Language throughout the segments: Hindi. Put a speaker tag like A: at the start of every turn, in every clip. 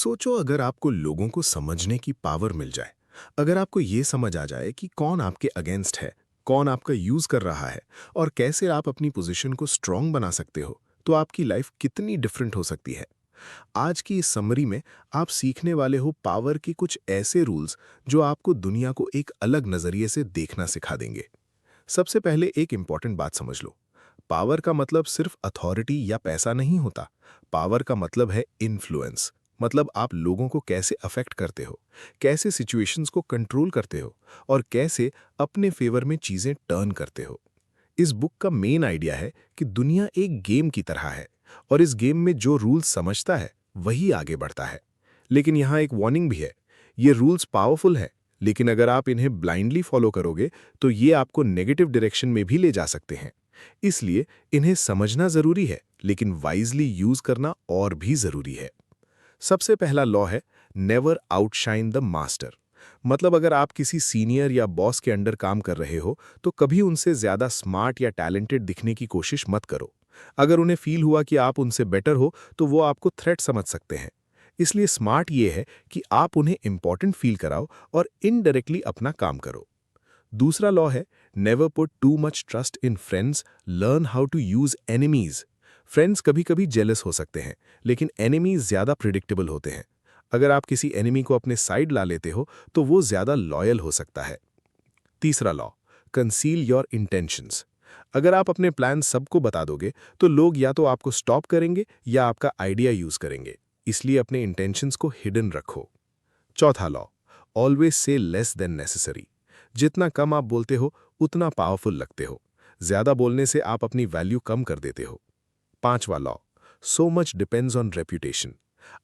A: सोचो अगर आपको लोगों को समझने की पावर मिल जाए, अगर आपको ये समझ आ जाए कि कौन आपके अगेंस्ट है, कौन आपका यूज कर रहा है और कैसे आप अपनी पोजीशन को स्ट्रांग बना सकते हो, तो आपकी लाइफ कितनी डिफरेंट हो सकती है। आज की इस समरी में आप सीखने वाले हो पावर के कुछ ऐसे रूल्स जो आपको दुनिया को एक अलग नजरिए से देखना सिखा देंगे। सबसे पहले एक इंपॉर्टेंट बात समझ लो। पावर का मतलब सिर्फ अथॉरिटी या पैसा नहीं होता। पावर का मतलब है इन्फ्लुएंस। मतलब आप लोगों को कैसे अफेक्ट करते हो, कैसे सिचुएशंस को कंट्रोल करते हो और कैसे अपने फेवर में चीजें टर्न करते हो। इस बुक का मेन आइडिया है कि दुनिया एक गेम की तरह है और इस गेम में जो रूल्स समझता है वही आगे बढ़ता है। लेकिन यहाँ एक वार्निंग भी है। ये रूल्स पावरफुल है, लेकिन अगर आप इन्हें ब्लाइंडली फॉलो करोगे तो ये आपको नेगेटिव डायरेक्शन में भी ले जा सकते हैं। इसलिए इन्हें समझना जरूरी है, लेकिन वाइजली यूज करना और भी जरूरी है। सबसे पहला लॉ है नेवर आउटशाइन द मास्टर। मतलब अगर आप किसी सीनियर या बॉस के अंडर काम कर रहे हो तो कभी उनसे ज्यादा स्मार्ट या टैलेंटेड दिखने की कोशिश मत करो। अगर उन्हें फील हुआ कि आप उनसे बेटर हो तो वो आपको थ्रेट समझ सकते हैं। इसलिए स्मार्ट ये है कि आप उन्हें इंपॉर्टेंट फील कराओ और इनडायरेक्टली अपना काम करो। दूसरा लॉ है never put too much trust in friends, learn how to use enemies. Friends कभी कभी जेलस हो सकते हैं, लेकिन एनिमीज ज्यादा प्रिडिक्टेबल होते हैं। अगर आप किसी एनिमी को अपने साइड ला लेते हो तो वो ज्यादा लॉयल हो सकता है। तीसरा लॉ, कंसील योर इंटेंशंस। अगर आप अपने प्लान सबको बता दोगे तो लोग या तो आपको स्टॉप करेंगे या आपका आइडिया यूज करेंगे। इसलिए अपने इंटेंशंस को हिडन रखो। चौथा law, always say less than necessary. जितना कम आप बोलते हो उतना पावरफुल लगते हो। ज्यादा बोलने से आप अपनी वैल्यू कम कर देते हो। पांचवा law, so much depends on reputation.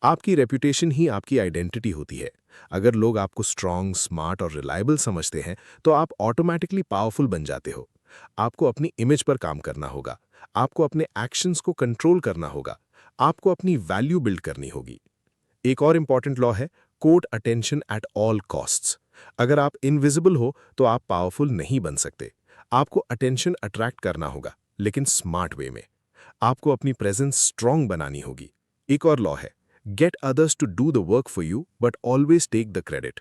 A: आपकी रेप्यूटेशन ही आपकी आइडेंटिटी होती है। अगर लोग आपको स्ट्रांग, स्मार्ट और रिलायबल समझते हैं तो आप ऑटोमेटिकली पावरफुल बन जाते हो। आपको अपनी इमेज पर काम करना होगा। आपको अपने एक्शंस को कंट्रोल करना होगा। आपको अपनी वैल्यू बिल्ड करनी होगी। एक और इंपॉर्टेंट लॉ है court attention at all costs. अगर आप इनविजिबल हो तो आप पावरफुल नहीं बन सकते। आपको अटेंशन अट्रैक्ट करना होगा, लेकिन स्मार्ट वे में। आपको अपनी प्रेजेंस स्ट्रांग बनानी होगी। एक और लॉ है get others to do the work for you but always take the credit.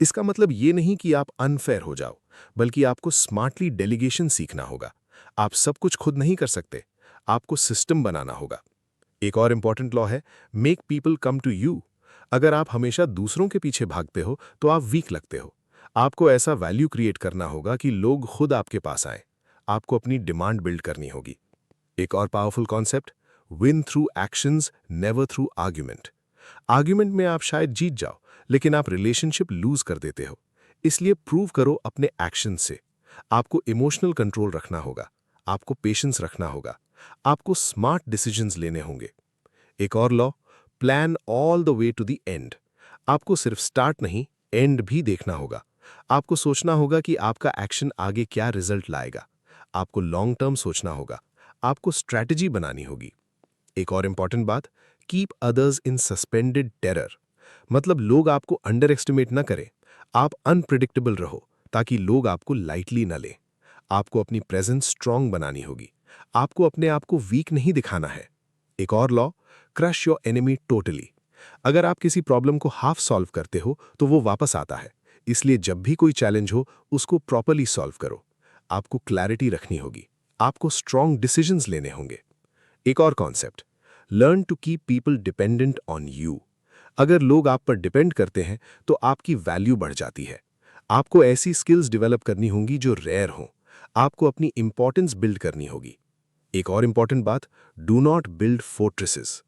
A: इसका मतलब ये नहीं कि आप अनफेयर हो जाओ, बल्कि आपको स्मार्टली डेलीगेशन सीखना होगा। आप सब कुछ खुद नहीं कर सकते। आपको सिस्टम बनाना होगा। एक और इंपॉर्टेंट लॉ है make people come to you. अगर आप हमेशा दूसरों के पीछे भागते हो तो आप वीक लगते हो। आपको ऐसा वैल्यू क्रिएट करना होगा कि लोग खुद आपके पास आए। आपको अपनी डिमांड बिल्ड करनी होगी। एक और powerful concept, win through actions never through argument. Argument में आप शायद जीत जाओ, लेकिन आप रिलेशनशिप लूज कर देते हो। इसलिए प्रूव करो अपने एक्शन से। आपको इमोशनल कंट्रोल रखना होगा। आपको पेशेंस रखना होगा। आपको स्मार्ट डिसीजंस लेने होंगे। एक और law, plan all the way to the end. आपको सिर्फ स्टार्ट नहीं, एंड भी देखना होगा। आपको सोचना होगा कि आपका एक्शन आगे क्या रिजल्ट लाएगा। आपको लॉन्ग टर्म सोचना होगा। आपको स्ट्रैटेजी बनानी होगी। एक और इंपॉर्टेंट बात, keep others in suspended terror. मतलब लोग आपको अंडर एस्टिमेट न करें। आप अनप्रिडिक्टेबल रहो ताकि लोग आपको लाइटली न लें। आपको अपनी प्रेजेंस स्ट्रांग बनानी होगी। आपको अपने आप को वीक नहीं दिखाना है। एक और law, crush your enemy totally. अगर आप किसी प्रॉब्लम को हाफ सॉल्व करते हो तो वो वापस आता है। इसलिए जब भी कोई चैलेंज हो उसको प्रॉपरली सॉल्व करो। आपको क्लैरिटी रखनी होगी। आपको स्ट्रांग डिसीजंस लेने होंगे। एक और concept, learn to keep people dependent on you. अगर लोग आप पर डिपेंड करते हैं तो आपकी वैल्यू बढ़ जाती है। आपको ऐसी स्किल्स डेवलप करनी होंगी जो रेयर हों। आपको अपनी इंपॉर्टेंस बिल्ड करनी होगी। एक और इंपॉर्टेंट बात, डू नॉट बिल्ड फोर्ट्रेसेस।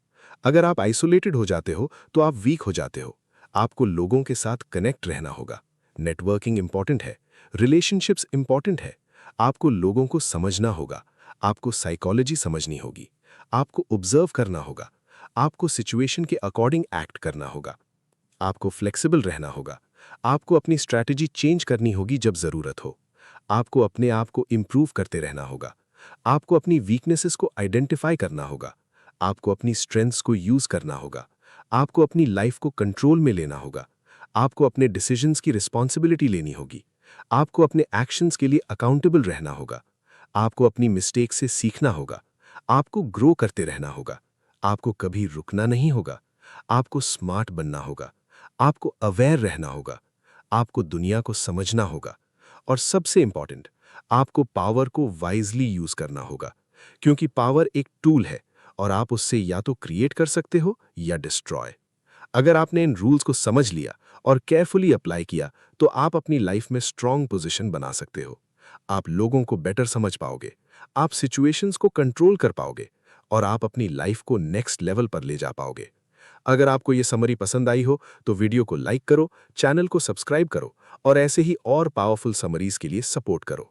A: अगर आप आइसोलेटेड हो जाते हो तो आप वीक हो जाते हो। आपको लोगों के साथ कनेक्ट रहना होगा। नेटवर्किंग इंपॉर्टेंट है। रिलेशनशिप्स इंपॉर्टेंट है। आपको लोगों को समझना होगा। आपको साइकोलॉजी समझनी होगी। आपको ऑब्जर्व करना होगा। आपको सिचुएशन के अकॉर्डिंग एक्ट करना होगा। आपको फ्लेक्सिबल रहना होगा। आपको अपनी स्ट्रैटेजी चेंज करनी होगी जब जरूरत हो। आपको अपने आप को इम्प्रूव करते रहना होगा। आपको अपनी वीकनेसेस को आइडेंटिफाई करना होगा। आपको अपनी स्ट्रेंथ्स को यूज करना होगा। आपको अपनी लाइफ को कंट्रोल में लेना होगा। आपको अपने डिसीजंस की रिस्पॉन्सिबिलिटी लेनी होगी। आपको अपने एक्शंस के लिए अकाउंटेबल रहना होगा। आपको अपनी मिस्टेक से सीखना होगा। आपको ग्रो करते रहना होगा। आपको कभी रुकना नहीं होगा। आपको स्मार्ट बनना होगा, आपको अवेयर रहना होगा, आपको दुनिया को समझना होगा और सबसे इंपॉर्टेंट, आपको पावर को वाइजली यूज करना होगा, क्योंकि पावर एक टूल है और आप उससे या तो क्रिएट कर सकते हो या डिस्ट्रॉय। अगर आपने इन रूल्स को समझ लिया और केयरफुली अप्लाई किया, तो आप अपनी लाइफ में स्ट्रांग पोजीशन बना सकते हो। आप लोगों को बेटर समझ पाओगे, आप सिचुएशंस को कंट्रोल कर पाओगे और आप अपनी लाइफ को नेक्स्ट लेवल पर ले जा पाओगे। अगर आपको ये समरी पसंद आई हो, तो वीडियो को लाइक करो, चैनल को सब्सक्राइब करो और ऐसे ही और पावरफुल समरीज के लिए सपोर्ट करो।